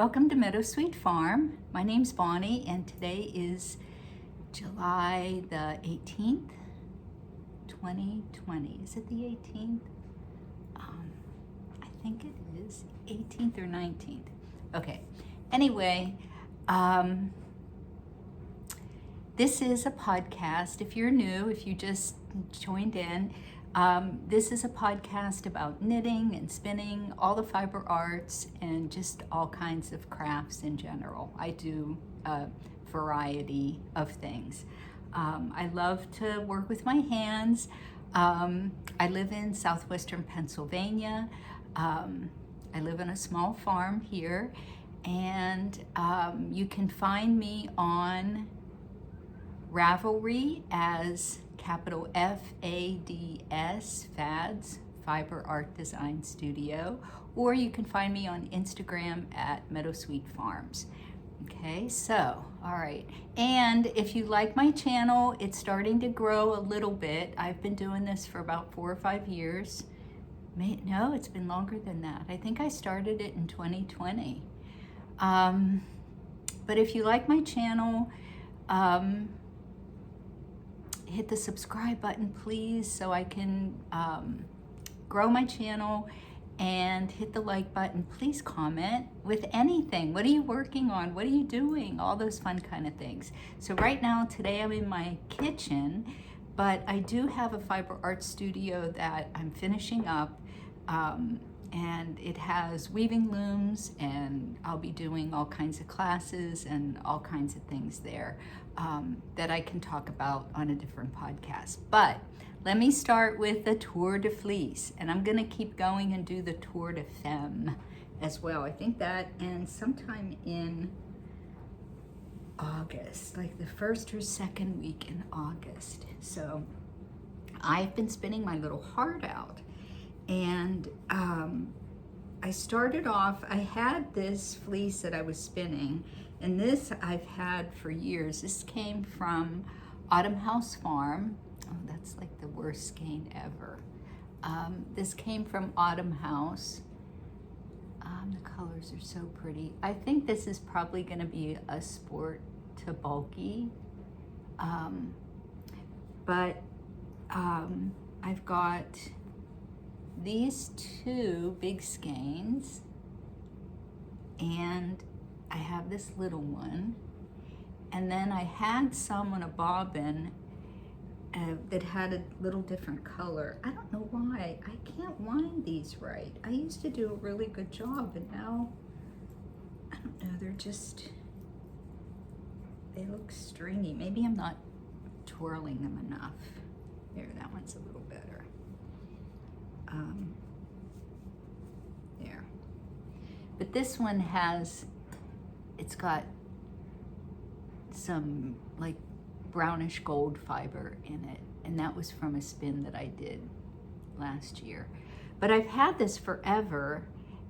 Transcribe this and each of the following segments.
Welcome to Meadowsweet Farm. My name's Bonnie and today is July the 18th, 2020. Is it the 18th? I think it is 18th or 19th. Okay, anyway, this is a podcast. If you're new, if you just joined in, this is a podcast about knitting and spinning, all the fiber arts, and just all kinds of crafts in general. I do a variety of things. I love to work with my hands. I live in southwestern Pennsylvania. I live on a small farm here, and you can find me on Ravelry as capital F-A-D-S, Fads, Fiber Art Design Studio, or you can find me on Instagram at Meadowsweet Farms. Okay, so, all right. And if you like my channel, it's starting to grow a little bit. I've been doing this for about 4 or 5 years. No, it's been longer than that. I think I started it in 2020. But if you like my channel, hit the subscribe button, please, so I can grow my channel, and hit the like button. Please comment with anything. What are you working on? What are you doing? All those fun kind of things. So right now, today I'm in my kitchen, but I do have a fiber art studio that I'm finishing up, and it has weaving looms, and I'll be doing all kinds of classes and all kinds of things there that I can talk about on a different podcast. But let me start with the Tour de Fleece, and I'm gonna keep going and do the Tour de Femme as well. I think that ends sometime in August, like the first or second week in August. So I've been spinning my little heart out, and I started off, I had this fleece that I was spinning, and this I've had for years. This came from Autumn House Farm. Oh, that's like the worst skein ever. This came from Autumn House. The colors are so pretty. I think this is probably gonna be a sport to bulky. But I've got these 2 big skeins, and I have this little one, and then I had some on a bobbin that had a little different color. I don't know why. I can't wind these right. I used to do a really good job, and now, I don't know, they look stringy. Maybe I'm not twirling them enough. There, that one's a little better. There. But this one it's got some like brownish gold fiber in it, and that was from a spin that I did last year. But I've had this forever,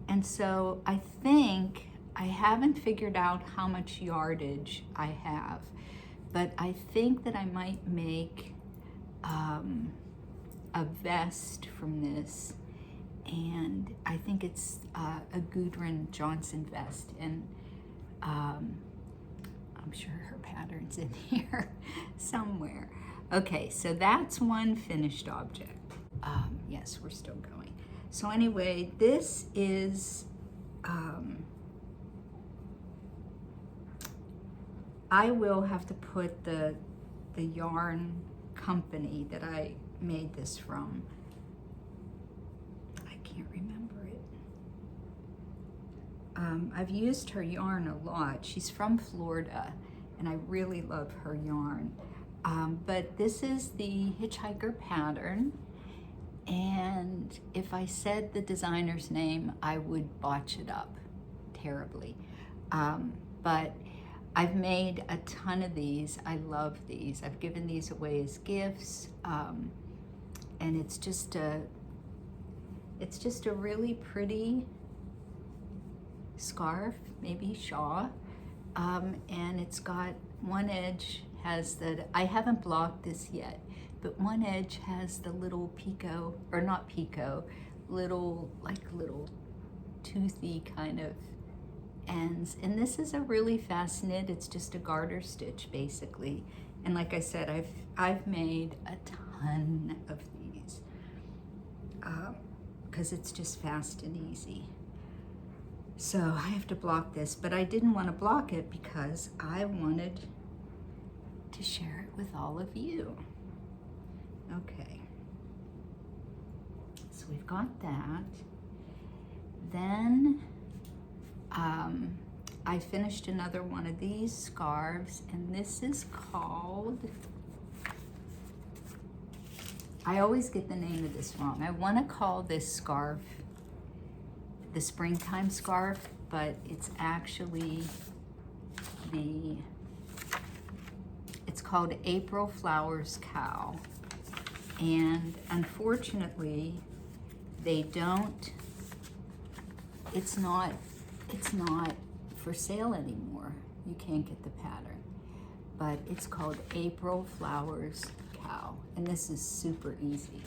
and so I think I haven't figured out how much yardage I have, but I think that I might make a vest from this, and I think it's a Gudrun Johnson vest, and I'm sure her pattern's in here somewhere. Okay, so that's one finished object. Yes, we're still going. So anyway, this is, I will have to put the yarn company that I made this from. I can't remember it. I've used her yarn a lot. She's from Florida, and I really love her yarn. But this is the Hitchhiker pattern, and if I said the designer's name, I would botch it up terribly. But I've made a ton of these. I love these. I've given these away as gifts, and it's just a really pretty scarf, maybe shawl, and it's got one edge has I haven't blocked this yet, but one edge has the little picot, or not picot, little toothy kind of ends. And this is a really fast knit. It's just a garter stitch basically. And like I said, I've made a ton of these because it's just fast and easy. So I have to block this, but I didn't want to block it because I wanted to share it with all of you. Okay, so we've got that. Then I finished another one of these scarves, and this is called, I always get the name of this wrong. I want to call this scarf the springtime scarf, but it's actually it's called April Flowers Cow. And unfortunately, they don't, it's not for sale anymore. You can't get the pattern, but it's called April Flowers Cow. And this is super easy.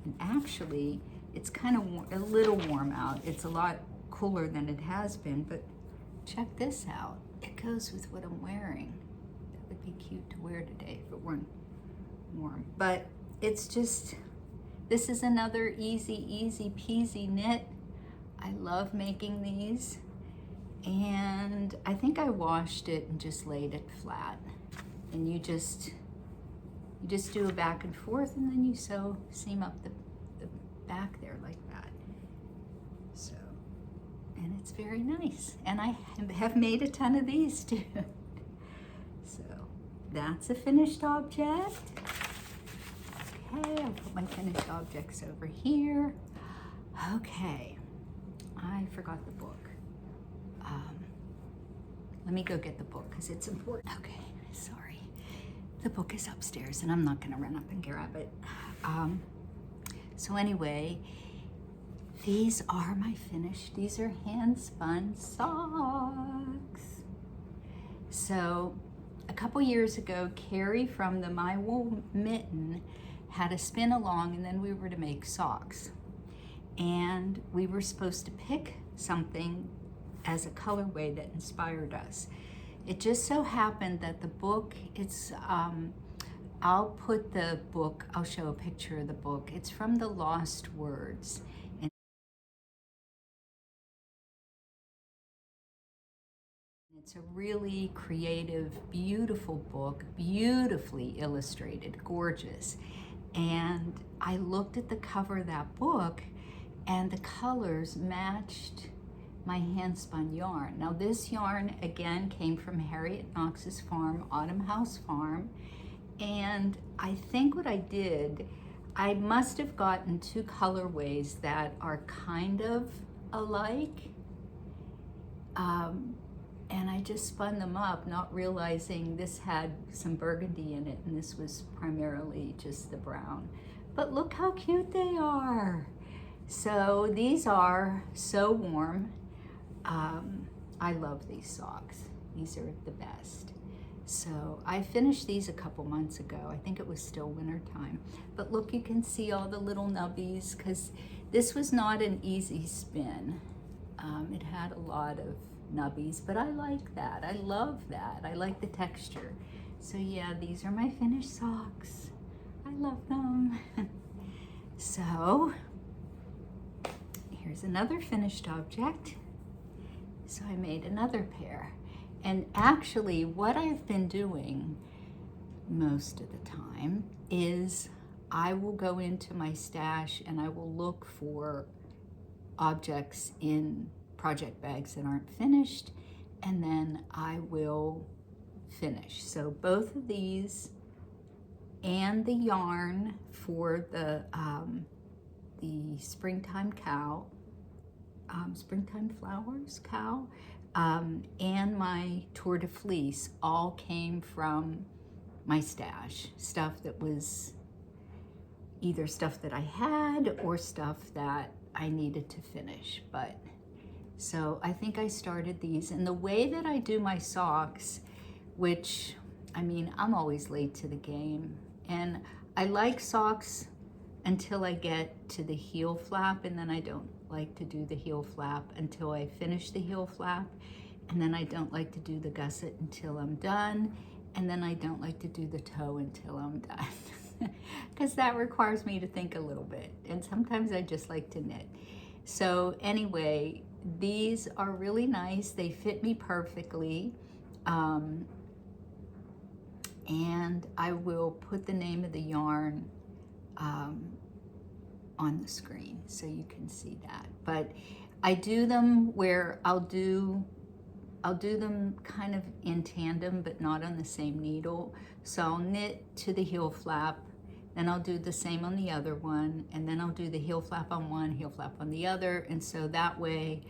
And actually, it's kind of a little warm out. It's a lot cooler than it has been, but check this out. It goes with what I'm wearing. That would be cute to wear today if it weren't warm. But it's just, this is another easy peasy knit. I love making these. And I think I washed it and just laid it flat. And you just do a back and forth, and then you seam up the back there like that. So, and it's very nice. And I have made a ton of these too. So that's a finished object. Okay, I'll put my finished objects over here. Okay, I forgot the book. Let me go get the book because it's important. Okay, sorry. The book is upstairs and I'm not gonna run up and grab it. So anyway, these are my finished, these are hand spun socks. So a couple years ago, Carrie from the My Wool Mitten had a spin along, and then we were to make socks. And we were supposed to pick something as a colorway that inspired us. It just so happened that the book, it's, I'll put the book, I'll show a picture of the book. It's from the Lost Words. And it's a really creative, beautiful book, beautifully illustrated, gorgeous. And I looked at the cover of that book and the colors matched my hand spun yarn. Now this yarn again came from Harriet Knox's farm, Autumn House Farm. And I think what I did, I must have gotten two colorways that are kind of alike. And I just spun them up, not realizing this had some burgundy in it, and this was primarily just the brown. But look how cute they are. So these are so warm. I love these socks. These are the best. So I finished these a couple months ago. I think it was still winter time. But look, you can see all the little nubbies, because this was not an easy spin. It had a lot of nubbies, but I like that. I love that. I like the texture. So yeah, these are my finished socks. I love them. So here's another finished object. So I made another pair. And actually what I've been doing most of the time is I will go into my stash and I will look for objects in project bags that aren't finished, and then I will finish. So both of these and the yarn for the springtime cow, springtime flowers cow, and my Tour de Fleece all came from my stash. Stuff that was either stuff that I had or stuff that I needed to finish. But so I think I started these, and the way that I do my socks, which, I mean, I'm always late to the game, and I like socks until I get to the heel flap, and then I don't like to do the heel flap until I finish the heel flap. and then I don't like to do the gusset until I'm done, and then I don't like to do the toe until I'm done, because that requires me to think a little bit, and sometimes I just like to knit. So anyway, these are really nice. They fit me perfectly. And I will put the name of the yarn on the screen so you can see that. But I do them where I'll do them kind of in tandem, but not on the same needle. So I'll knit to the heel flap, then I'll do the same on the other one, and then I'll do the heel flap on one, heel flap on the other, and so that way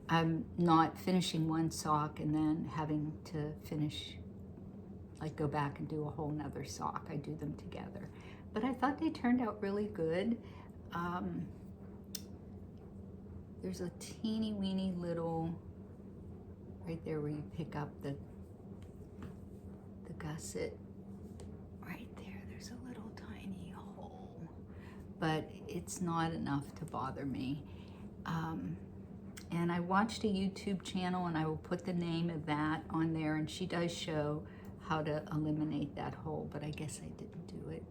I'm not finishing one sock and then having to finish, like go back and do a whole nother sock. I do them together. But I thought they turned out really good. There's a teeny weeny little, right there where you pick up the gusset. Right there, there's a little tiny hole. But it's not enough to bother me. And I watched a YouTube channel, and I will put the name of that on there, and she does show how to eliminate that hole, but I guess I didn't do it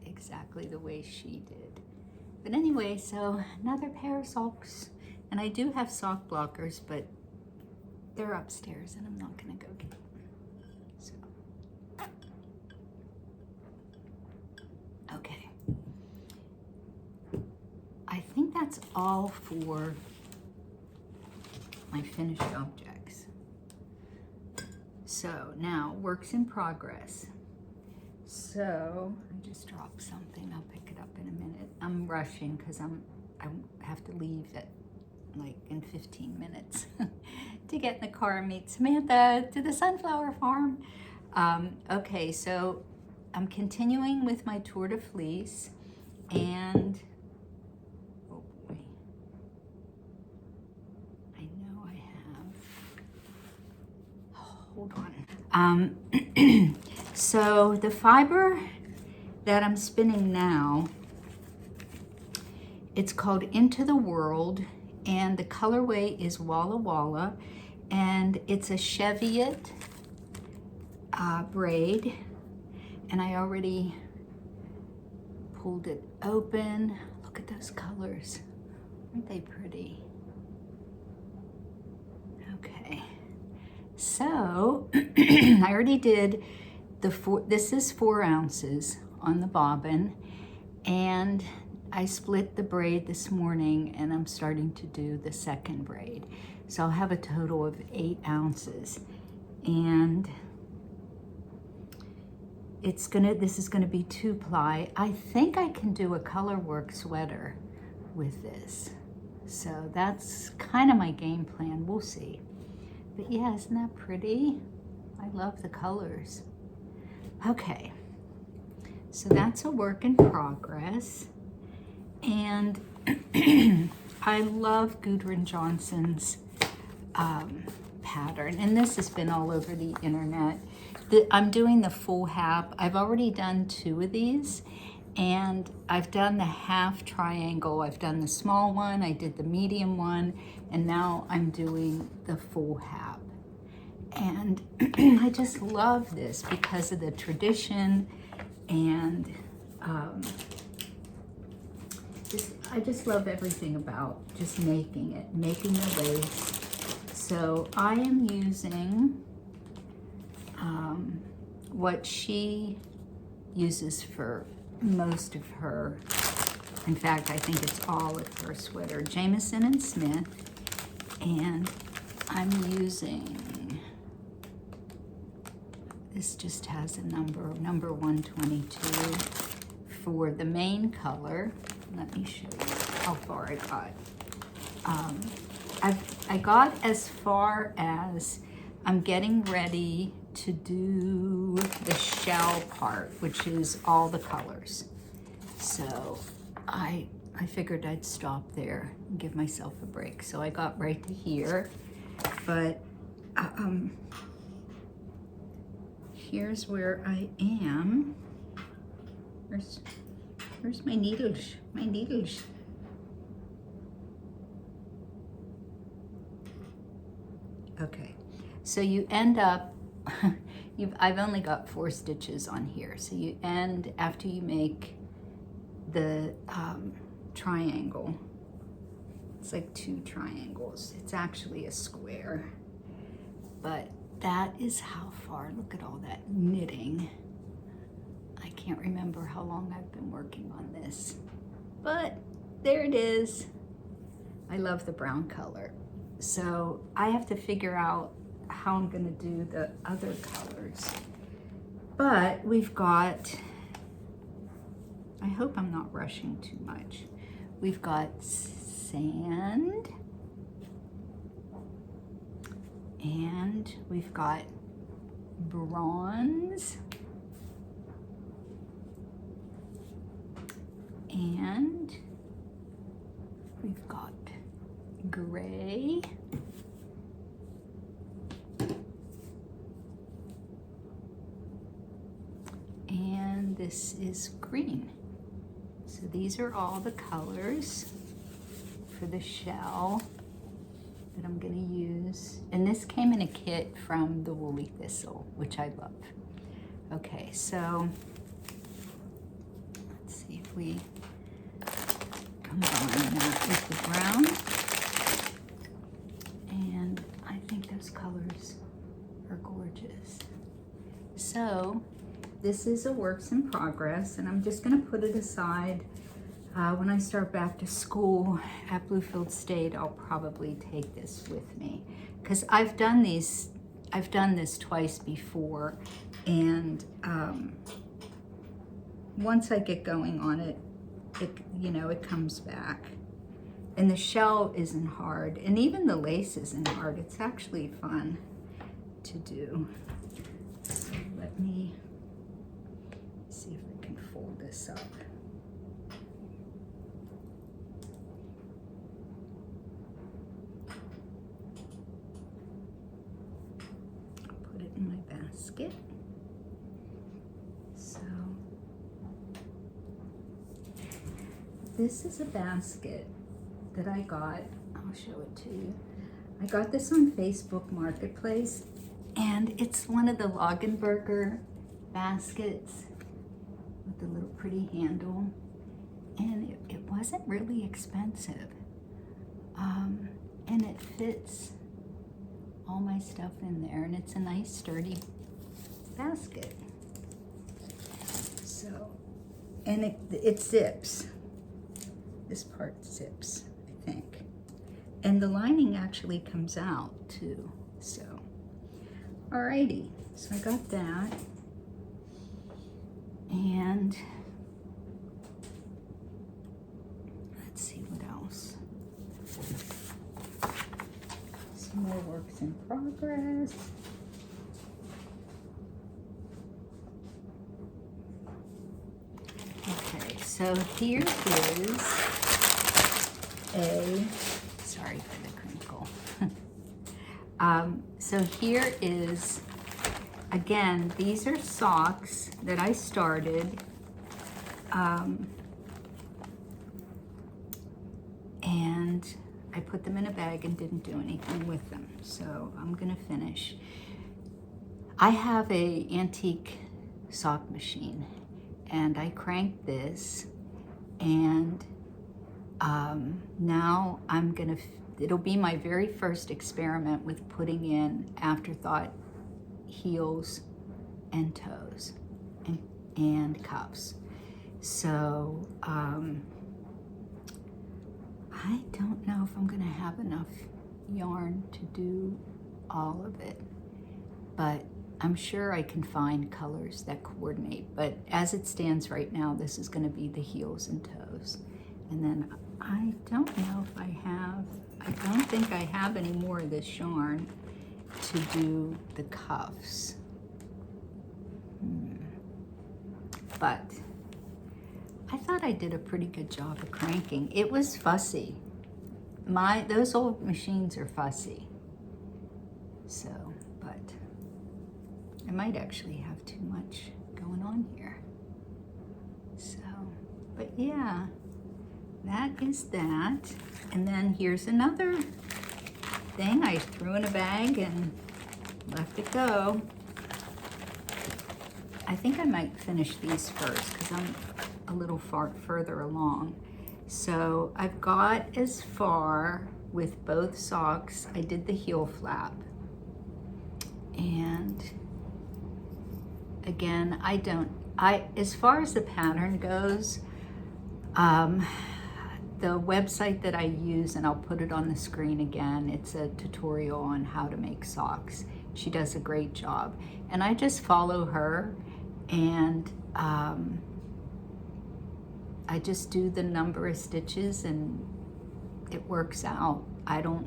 exactly the way she did. But anyway, so another pair of socks, and I do have sock blockers, but they're upstairs and I'm not gonna go get them. So, okay. I think that's all for my finished objects. So now, works in progress. So, I just dropped something. I'll pick it up in a minute. I'm rushing because I have to leave at like in 15 minutes to get in the car and meet Samantha to the sunflower farm. Okay, so I'm continuing with my Tour de Fleece, and oh boy, I know I have. Hold on. So the fiber that I'm spinning now, it's called Into the World, and the colorway is Walla Walla, and it's a Cheviot braid, and I already pulled it open. Look at those colors. Aren't they pretty? Okay, so I already did this is 4 ounces on the bobbin, and I split the braid this morning, and I'm starting to do the second braid. So I'll have a total of 8 ounces, and this is gonna be 2-ply. I think I can do a colorwork sweater with this. So that's kind of my game plan, we'll see. But yeah, isn't that pretty? I love the colors. Okay, so that's a work in progress. And I love Gudrun Johnson's pattern, and this has been all over the internet. I'm doing the full half. I've already done 2 of these, and I've done the half triangle. I've done the small one, I did the medium one, and now I'm doing the full half. And I just love this because of the tradition, and I just love everything about just making it, making the lace. So I am using what she uses for most of her, in fact, I think it's all of her sweater, Jamieson and Smith, and I'm using, this just has a number 122 for the main color. Let me show you how far I got. I got as far as I'm getting ready to do the shell part, which is all the colors. So I figured I'd stop there and give myself a break. So I got right to here, but here's where I am. Where's my needles? My needles. Okay, So you end up, I've only got 4 stitches on here. So you end, after you make the triangle, it's like 2 triangles. It's actually a square, but that is how far. Look at all that knitting. I can't remember how long I've been working on this, but there it is. I love the brown color. So I have to figure out how I'm gonna do the other colors. But we've got, I hope I'm not rushing too much. We've got sand, and we've got bronze, and we've got gray, and this is green. So these are all the colors for the shell that I'm gonna use. And this came in a kit from the Woolly Thistle, which I love. Okay, so let's see if we combine that with the brown. And I think those colors are gorgeous. So this is a works in progress, and I'm just gonna put it aside. When I start back to school at Bluefield State, I'll probably take this with me, because I've done this twice before, and once I get going on it, it comes back. And the shell isn't hard, and even the lace isn't hard. It's actually fun to do. So let me see if I can fold this up. Put it in my basket. So this is a basket that I got. I'll show it to you. I got this on Facebook Marketplace, and it's one of the Lagenberger baskets with the little pretty handle, and it wasn't really expensive, and it fits all my stuff in there, and it's a nice sturdy basket. So, and it zips. This part zips, I think, and the lining actually comes out too. So alrighty, so I got that. And let's see what else. Some more works in progress. Okay, so here is sorry for the crinkle. So here is, again, these are socks that I started, and I put them in a bag and didn't do anything with them. So I'm gonna finish. I have a antique sock machine, and I cranked this, and now I'm gonna, it'll be my very first experiment with putting in afterthought heels and toes and cuffs. So I don't know if I'm gonna have enough yarn to do all of it, but I'm sure I can find colors that coordinate. But as it stands right now, this is gonna be the heels and toes. And then I don't know if I don't think I have any more of this yarn to do the cuffs. But I thought I did a pretty good job of cranking. It was fussy. Those old machines are fussy. So, but I might actually have too much going on here. So, but yeah, that is that. And then here's another thing I threw in a bag, and Left it go. I think I might finish these first because I'm a little further along. So I've got as far with both socks. I did the heel flap. And again, as far as the pattern goes, the website that I use, and I'll put it on the screen again, it's a tutorial on how to make socks. She does a great job. And I just follow her, and I just do the number of stitches and it works out. I don't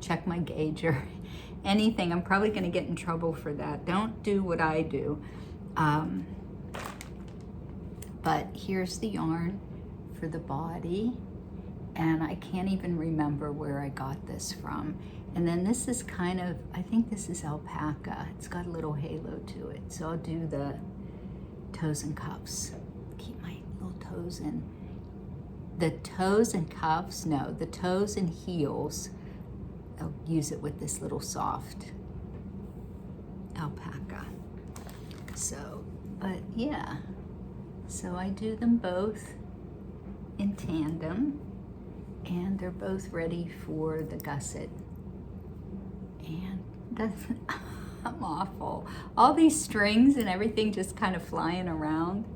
check my gauge or anything. I'm probably gonna get in trouble for that. Don't do what I do. But here's the yarn for the body. And I can't even remember where I got this from. And then this is kind of, I think this is alpaca. It's got a little halo to it. So I'll do the toes and cuffs. Keep my little toes in. The toes and cuffs, no, the toes and heels, I'll use it with this little soft alpaca. So, but yeah. So I do them both in tandem. And they're both ready for the gusset. And I'm awful. All these strings and everything just kind of flying around.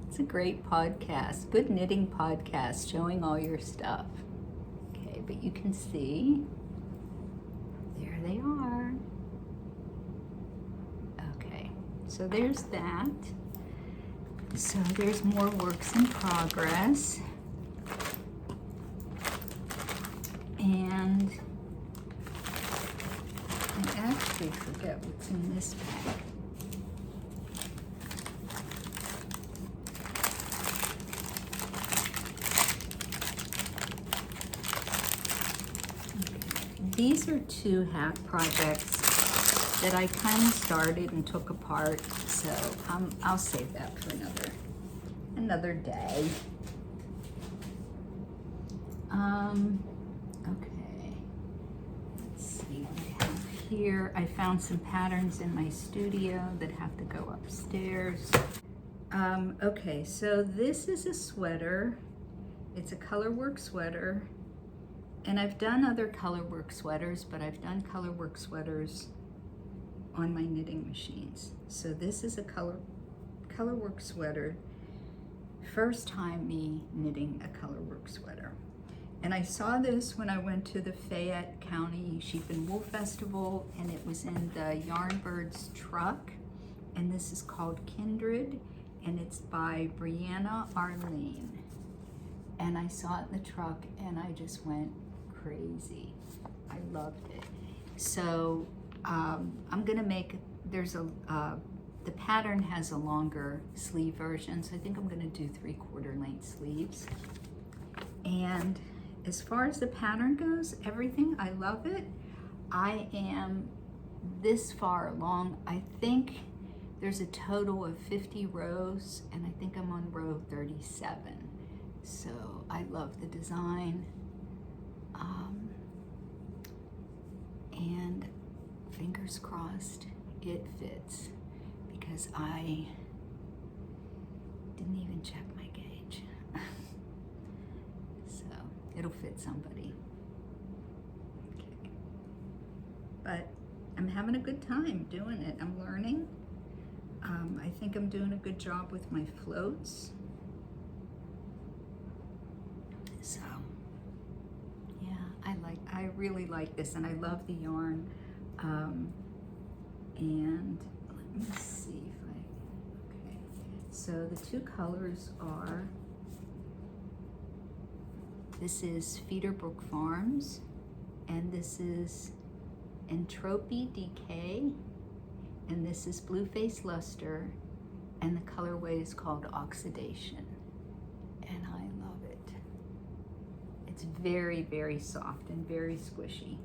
It's a great podcast, good knitting podcast, showing all your stuff. Okay, but you can see, there they are. Okay, so there's that. So there's more works in progress. And I actually forget what's in this bag. Okay. These are 2 hat projects that I kind of started and took apart, so I'll save that for another day. Okay, let's see what I have here. I found some patterns in my studio that have to go upstairs. Okay, so this is a sweater. It's a colorwork sweater. And I've done other colorwork sweaters, but I've done colorwork sweaters on my knitting machines. So this is a colorwork sweater. First time me knitting a colorwork sweater. And I saw this when I went to the Fayette County Sheep and Wool Festival, and it was in the Yarnbird's truck. And this is called Kindred, and it's by Brianna Arlene. And I saw it in the truck, and I just went crazy. I loved it. So I'm gonna make, the pattern has a longer sleeve version, so I think I'm gonna do 3/4 length sleeves. And as far as the pattern goes, everything, I love it. I am this far along. I think there's a total of 50 rows, and I think I'm on row 37. So I love the design. And fingers crossed it fits, because I didn't even check my gauge. So it'll fit somebody. Okay. But I'm having a good time doing it. I'm learning. I think I'm doing a good job with my floats. So yeah, I really like this, and I love the yarn. And let me see if okay. So the 2 colors are, this is Fibre Farms, and this is Entropy Decay, and this is Blue Face Luster, and the colorway is called Oxidation, and I love it. It's very, very soft and very squishy.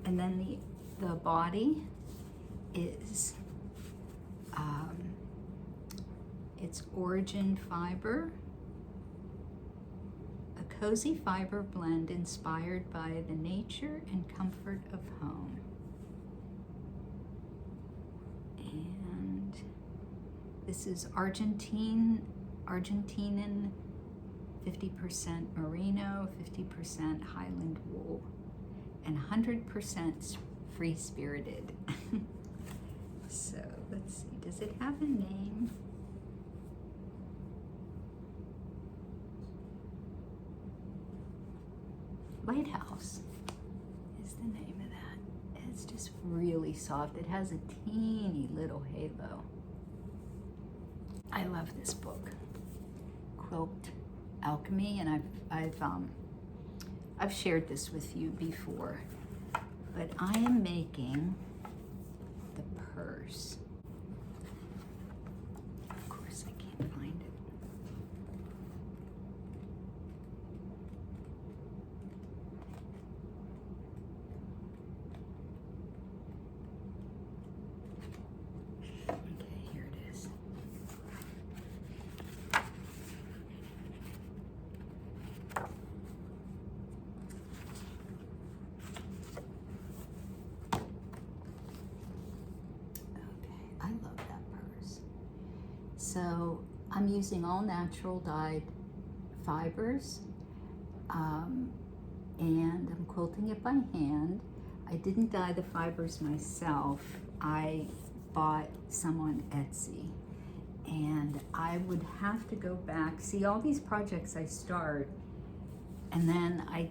And then the body is, it's Origin Fibre, a cozy fiber blend inspired by the nature and comfort of home. This is Argentinian, 50% merino, 50% Highland wool, and 100% free-spirited. So let's see, does it have a name? Lighthouse is the name of that. It's just really soft. It has a teeny little halo. I love this book, Quilt Alchemy, and I've shared this with you before, but I am making the purse. Of course, I can't find it. Okay, here it is. I love that purse. So I'm using all natural dyed fibers, and I'm quilting it by hand. I didn't dye the fibers myself. I bought some on Etsy, and I would have to go back. See, all these projects I start, and then I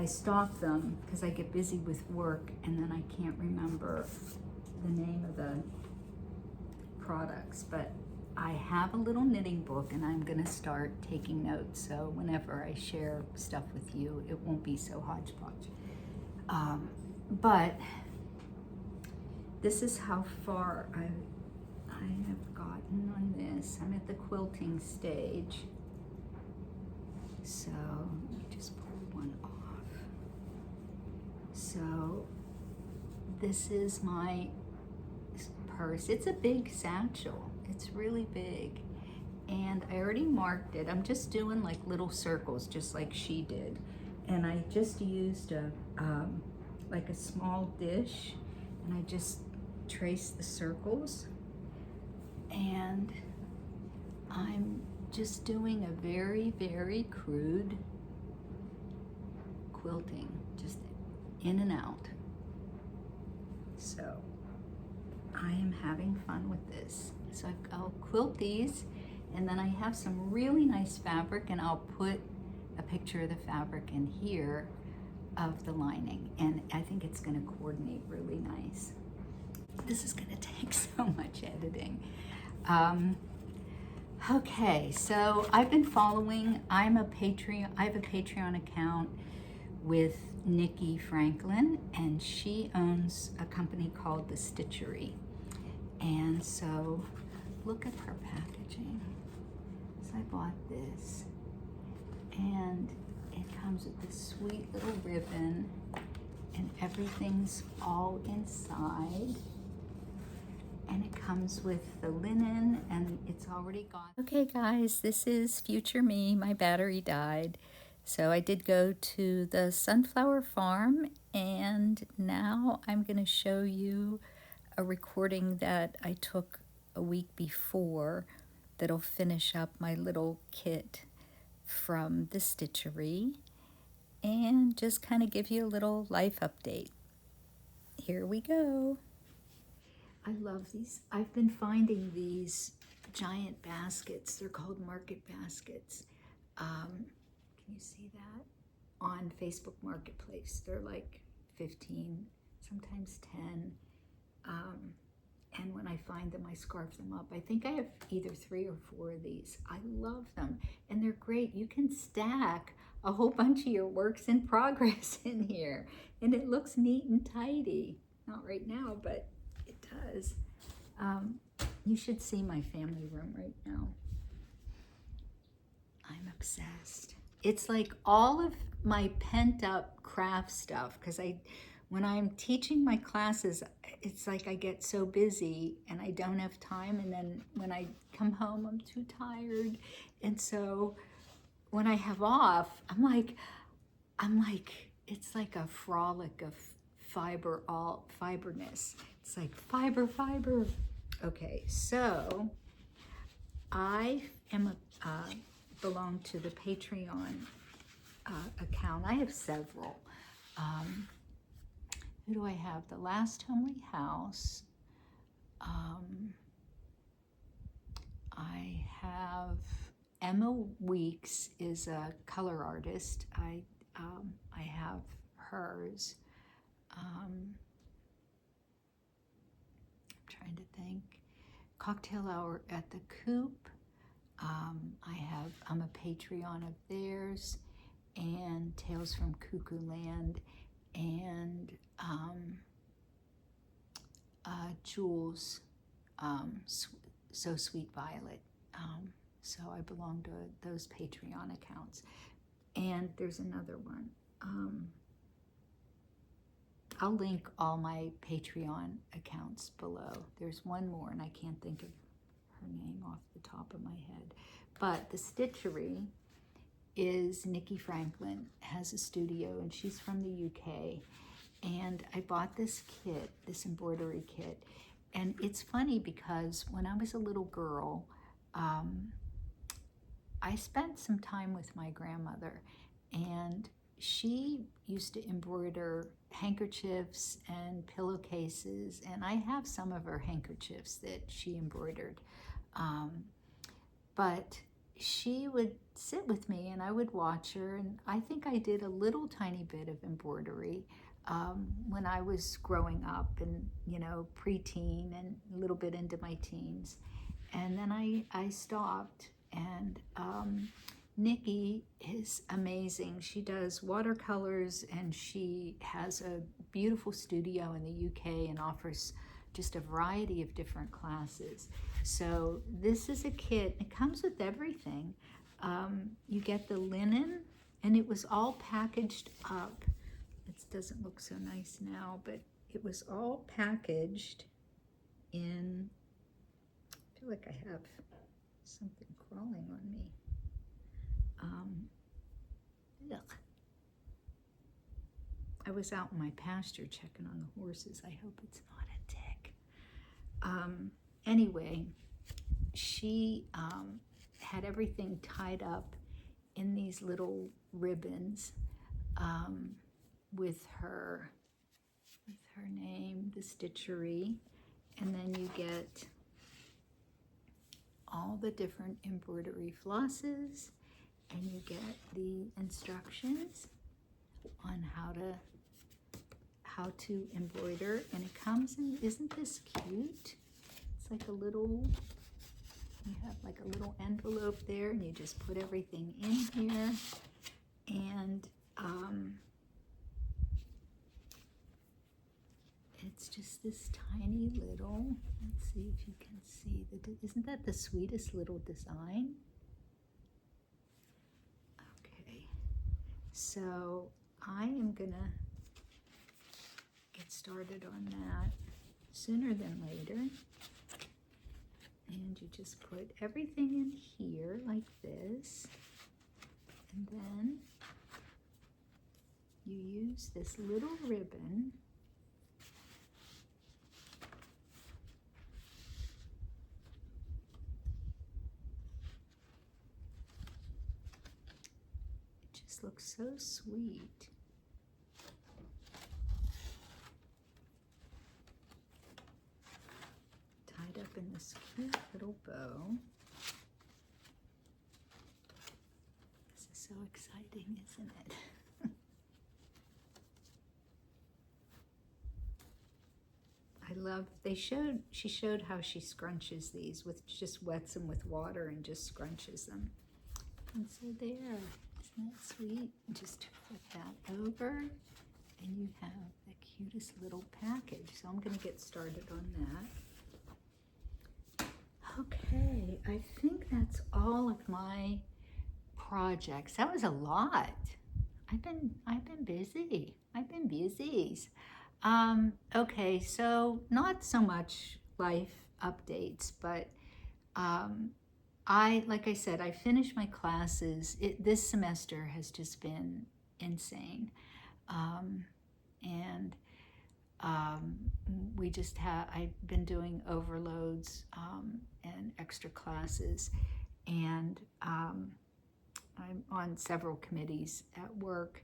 stop them because I get busy with work, and then I can't remember the name of the products. But I have a little knitting book, and I'm gonna start taking notes, so whenever I share stuff with you, it won't be so hodgepodge. But this is how far I have gotten on this. I'm at the quilting stage. So let me just pull one off. So this is my purse. It's a big satchel. It's really big. And I already marked it. I'm just doing like little circles, just like she did. And I just used like a small dish, and I just traced the circles. And I'm just doing a very, very crude quilting, just in and out. So I am having fun with this. So I'll quilt these, and then I have some really nice fabric, and I'll put a picture of the fabric in here of the lining, and I think it's gonna coordinate really nice. This is gonna take so much editing. Okay, so I've been following, I have a Patreon account with Nikki Franklin, and she owns a company called the Stitchery. And so look at her packaging. So I bought this, and it comes with this sweet little ribbon, and everything's all inside. And it comes with the linen, and it's already gone. Okay guys, this is future me. My battery died. So I did go to the sunflower farm, and now I'm gonna show you a recording that I took a week before that'll finish up my little kit from the Stitchery, and just kind of give you a little life update. Here we go. I love these. I've been finding these giant baskets. They're called market baskets. Can you see that? On Facebook Marketplace. They're like 15, sometimes 10. And when I find them, I scarf them up. I think I have either 3 or 4 of these. I love them, and they're great. You can stack a whole bunch of your works in progress in here, and it looks neat and tidy. Not right now, but it does. You should see my family room right now. I'm obsessed. It's like all of my pent up craft stuff, because when I'm teaching my classes, it's like I get so busy and I don't have time, and then when I come home, I'm too tired. And so when I have off, I'm like, it's like a frolic of fiberness. It's like fiber. Okay, so I am belong to the Patreon account. I have several. Who do I have? The Last Homely House. I have Emma Weeks is a color artist. I have hers. I'm trying to think. Cocktail Hour at the Coop. I'm a Patreon of theirs, and Tales from Cuckoo Land, and Jules, So Sweet Violet. So I belong to those Patreon accounts. And there's another one. I'll link all my Patreon accounts below. There's one more, and I can't think of her name off the top of my head. But the Stitchery is Nikki Franklin, has a studio, and she's from the UK. And I bought this kit, this embroidery kit. And it's funny because when I was a little girl, I spent some time with my grandmother, and she used to embroider handkerchiefs and pillowcases, and I have some of her handkerchiefs that she embroidered. But she would sit with me and I would watch her, and I think I did a little tiny bit of embroidery when I was growing up and, you know, preteen and a little bit into my teens. And then I stopped, and Nikki is amazing. She does watercolors, and she has a beautiful studio in the UK and offers just a variety of different classes. So this is a kit. It comes with everything. You get the linen, and it was all packaged up. It doesn't look so nice now, but it was all packaged in, I feel like I have something crawling on me. Ugh. I was out in my pasture checking on the horses. I hope it's not a tick. Anyway, she had everything tied up in these little ribbons with her name, the Stitchery, and then you get all the different embroidery flosses, and you get the instructions on how to embroider, and it comes in, isn't this cute? It's like a little, you have like a little envelope there, and you just put everything in here, and it's just this tiny little, let's see if you can see, isn't that the sweetest little design? Okay, so I am gonna get started on that sooner than later. And you just put everything in here like this, and then you use this little ribbon looks so sweet. Tied up in this cute little bow. This is so exciting, isn't it? I love, she showed how she scrunches these just wets them with water and just scrunches them. And so there. Isn't that sweet? Just flip that over, and you have the cutest little package. So I'm going to get started on that. Okay, I think that's all of my projects. That was a lot. I've been busy. Okay, so not so much life updates, but like I said, I finished my classes. This semester has just been insane. And we just have, I've been doing overloads and extra classes, and I'm on several committees at work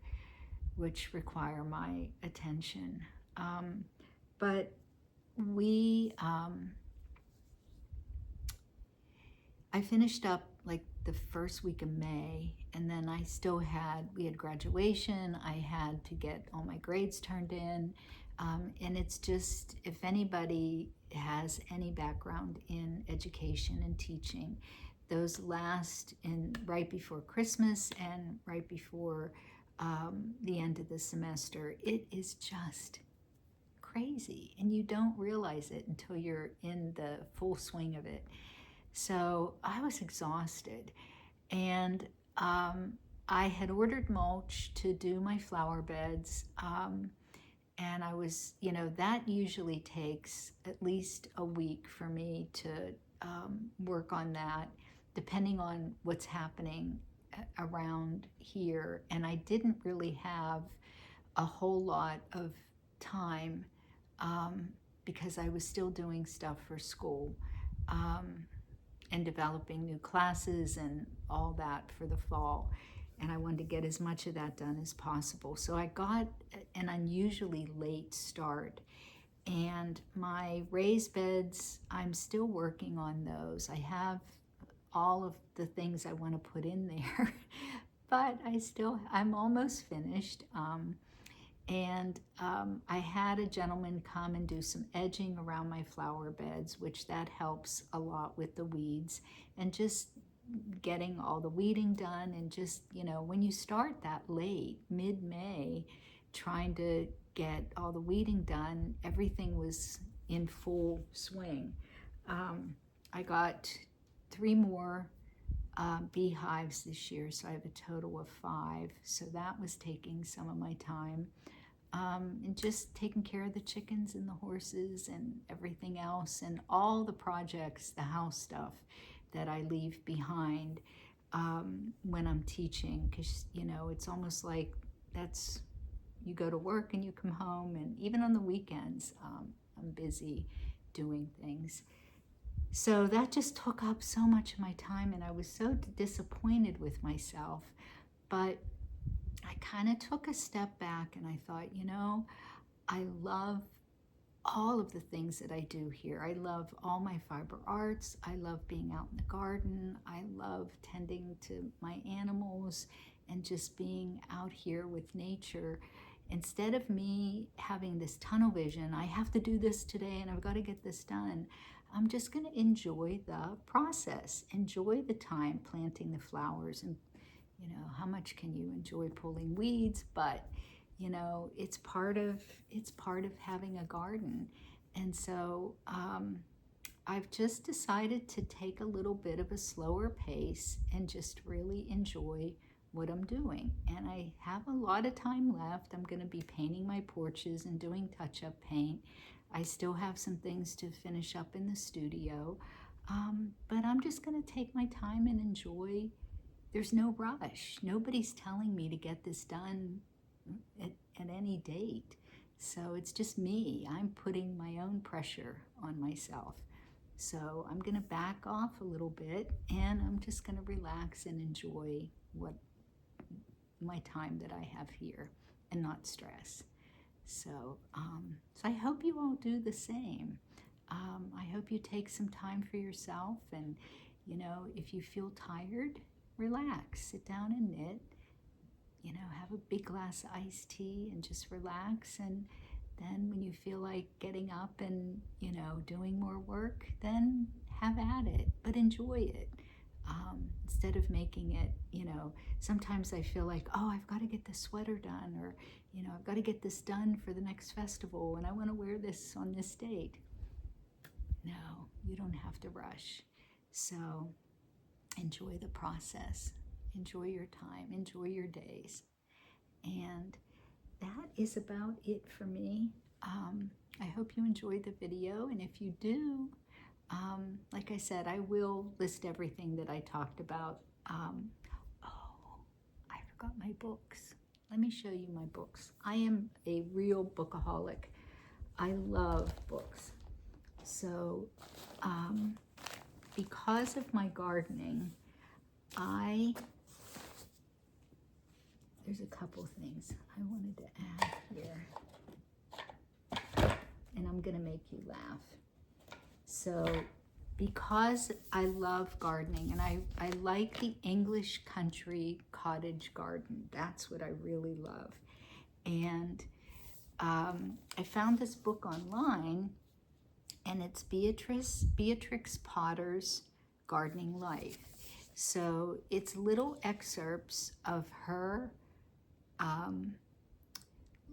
which require my attention. But I finished up like the first week of May, and then we had graduation. I had to get all my grades turned in. And it's just, if anybody has any background in education and teaching, those last right before Christmas and right before the end of the semester, it is just crazy. And you don't realize it until you're in the full swing of it. So I was exhausted, and I had ordered mulch to do my flower beds, and I was, that usually takes at least a week for me to work on that, depending on what's happening around here. And I didn't really have a whole lot of time because I was still doing stuff for school. And developing new classes and all that for the fall. And I wanted to get as much of that done as possible. So I got an unusually late start. And my raised beds, I'm still working on those. I have all of the things I want to put in there, but I'm almost finished. I had a gentleman come and do some edging around my flower beds, which that helps a lot with the weeds, and just getting all the weeding done. And just, when you start that late, mid-May, trying to get all the weeding done, everything was in full swing. I got 3 more beehives this year, so I have a total of 5. So that was taking some of my time. And just taking care of the chickens and the horses and everything else, and all the projects, the house stuff that I leave behind when I'm teaching, because it's almost like you go to work and you come home, and even on the weekends I'm busy doing things. So that just took up so much of my time, and I was so disappointed with myself. But I kind of took a step back, and I thought, I love all of the things that I do here. I love all my fiber arts. I love being out in the garden. I love tending to my animals and just being out here with nature. Instead of me having this tunnel vision, I have to do this today and I've got to get this done, I'm just going to enjoy the process, enjoy the time planting the flowers. And how much can you enjoy pulling weeds? But it's part of having a garden. And so I've just decided to take a little bit of a slower pace and just really enjoy what I'm doing. And I have a lot of time left. I'm going to be painting my porches and doing touch-up paint. I still have some things to finish up in the studio, but I'm just going to take my time and enjoy. There's no rush. Nobody's telling me to get this done at any date. So it's just me. I'm putting my own pressure on myself. So I'm going to back off a little bit, and I'm just going to relax and enjoy my time that I have here and not stress. So I hope you all do the same. I hope you take some time for yourself, and if you feel tired, relax, sit down and knit, have a big glass of iced tea and just relax. And then when you feel like getting up and doing more work, then have at it, but enjoy it. Instead of making it, sometimes I feel like, oh, I've got to get this sweater done, or I've got to get this done for the next festival, and I want to wear this on this date. No, you don't have to rush. So enjoy the process, enjoy your time, enjoy your days. And that is about it for me. I hope you enjoyed the video, and if you do, like I said, I will list everything that I talked about. I forgot my books. Let me show you my books. I am a real bookaholic. I love books. So because of my gardening, there's a couple things I wanted to add here. And I'm gonna make you laugh. So because I love gardening, and I like the English country cottage garden, that's what I really love. And I found this book online, and it's Beatrix Potter's Gardening Life. So it's little excerpts of her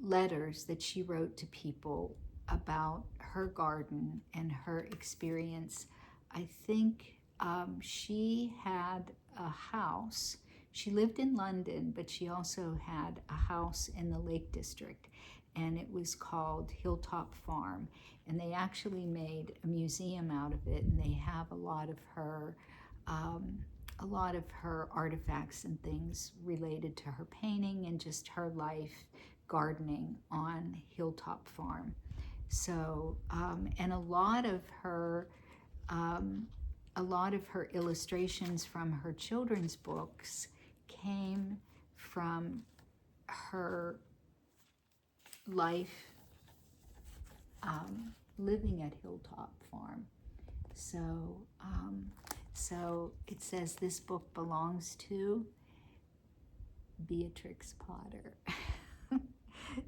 letters that she wrote to people about her garden and her experience. I think she had a house. She lived in London, but she also had a house in the Lake District, and it was called Hilltop Farm. And they actually made a museum out of it, and they have a lot of her artifacts and things related to her painting and just her life gardening on Hilltop Farm. So, and a lot of her illustrations from her children's books came from her life living at Hilltop Farm. So, so it says this book belongs to Beatrix Potter.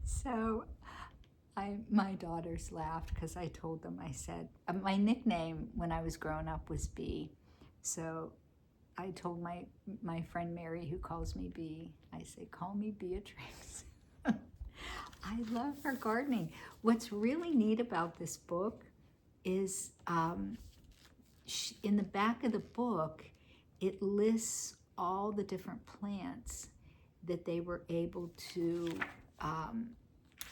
So my daughters laughed because I told them, I said, my nickname when I was growing up was Bee. So I told my friend Mary, who calls me Bee, I say, call me Beatrix. I love her gardening. What's really neat about this book is in the back of the book, it lists all the different plants that they were able to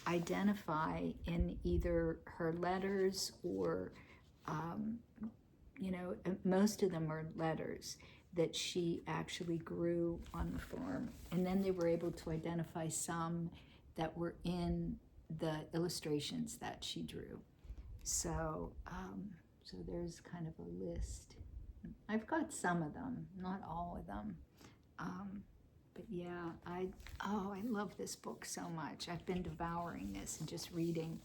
identify in either her letters or, most of them are letters that she actually grew on the farm. And then they were able to identify some that were in the illustrations that she drew. So, so there's kind of a list. I've got some of them, not all of them. But yeah, I love this book so much. I've been devouring this and just reading.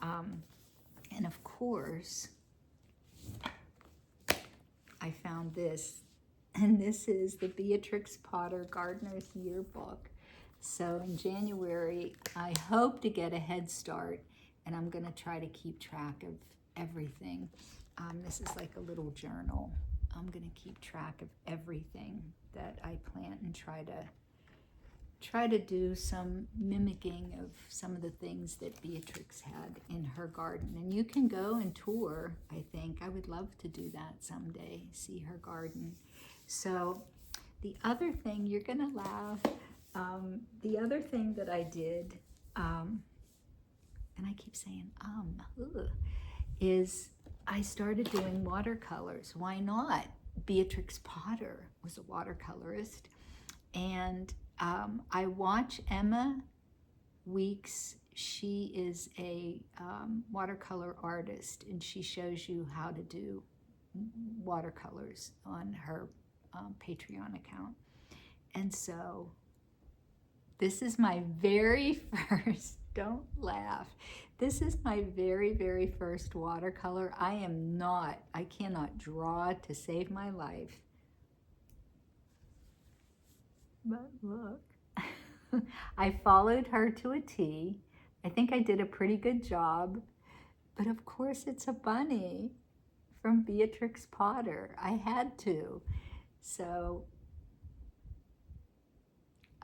And of course, I found this, and this is the Beatrix Potter Gardener's Yearbook. So in January, I hope to get a head start, and I'm gonna try to keep track of everything. This is like a little journal. I'm gonna keep track of everything that I plant and try to do some mimicking of some of the things that Beatrix had in her garden. And you can go and tour, I think. I would love to do that someday, see her garden. So the other thing, you're gonna laugh, the other thing that I did, and I keep saying, is I started doing watercolors. Why not? Beatrix Potter was a watercolorist. And I watch Emma Weeks. She is a watercolor artist, and she shows you how to do watercolors on her Patreon account. And so this is my very first, don't laugh, this is my very, very first watercolor. I cannot draw to save my life. But look, I followed her to a T. I think I did a pretty good job. But of course it's a bunny from Beatrix Potter. I had to. So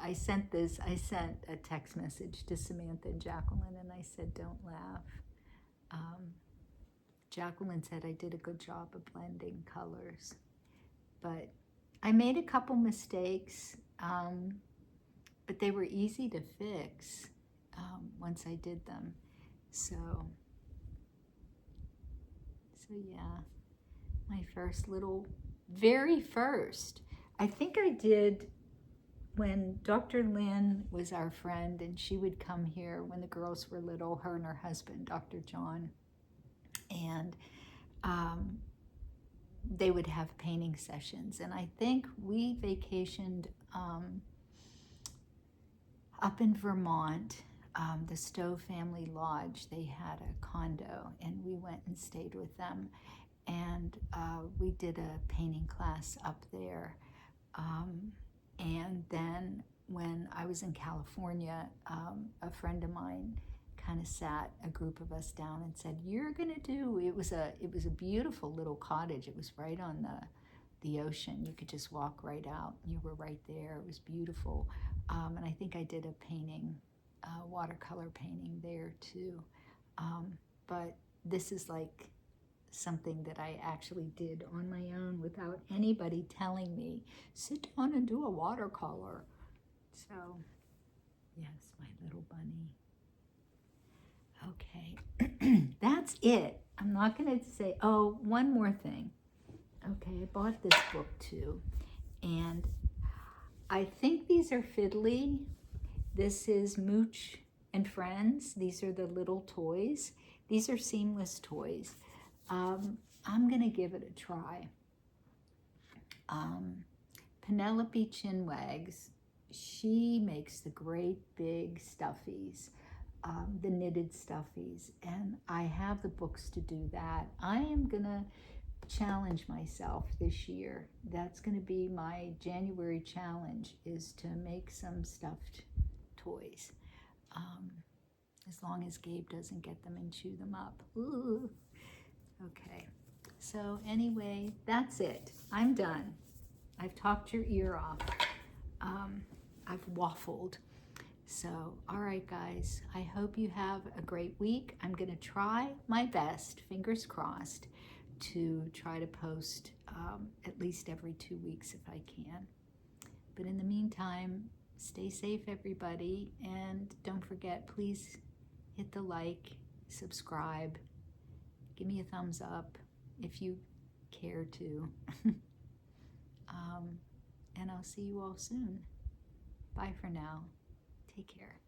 I sent a text message to Samantha and Jacqueline, and I said, don't laugh. Jacqueline said I did a good job of blending colors. But I made a couple mistakes, but they were easy to fix once I did them. So yeah, my first very first. I think I did when Dr. Lynn was our friend, and she would come here when the girls were little, her and her husband, Dr. John, and they would have painting sessions. And I think we vacationed up in Vermont, the Stowe Family Lodge. They had a condo, and we went and stayed with them. And we did a painting class up there. And then when I was in California, a friend of mine kind of sat a group of us down and said, "You're gonna do." It was a beautiful little cottage. It was right on the ocean. You could just walk right out. You were right there. It was beautiful. And I think I did a painting, watercolor painting there too. But this is like something that I actually did on my own without anybody telling me, sit down and do a watercolor. So, yes, my little bunny. Okay, that's it. I'm not going to say, oh, one more thing. Okay, I bought this book too, and I think these are fiddly. This is Mooch and Friends. These are the little toys. These are seamless toys. I'm going to give it a try. Penelope Chinwags, she makes the great big stuffies, the knitted stuffies, and I have the books to do that. I am going to challenge myself this year. That's going to be my January challenge, is to make some stuffed toys. As long as Gabe doesn't get them and chew them up. Ooh. Okay, so anyway, that's it. I'm done. I've talked your ear off. I've waffled. So, all right, guys, I hope you have a great week. I'm going to try my best, fingers crossed, to try to post at least every 2 weeks if I can. But in the meantime, stay safe, everybody, and don't forget, please hit the like, subscribe, give me a thumbs up if you care to. And I'll see you all soon. Bye for now. Take care.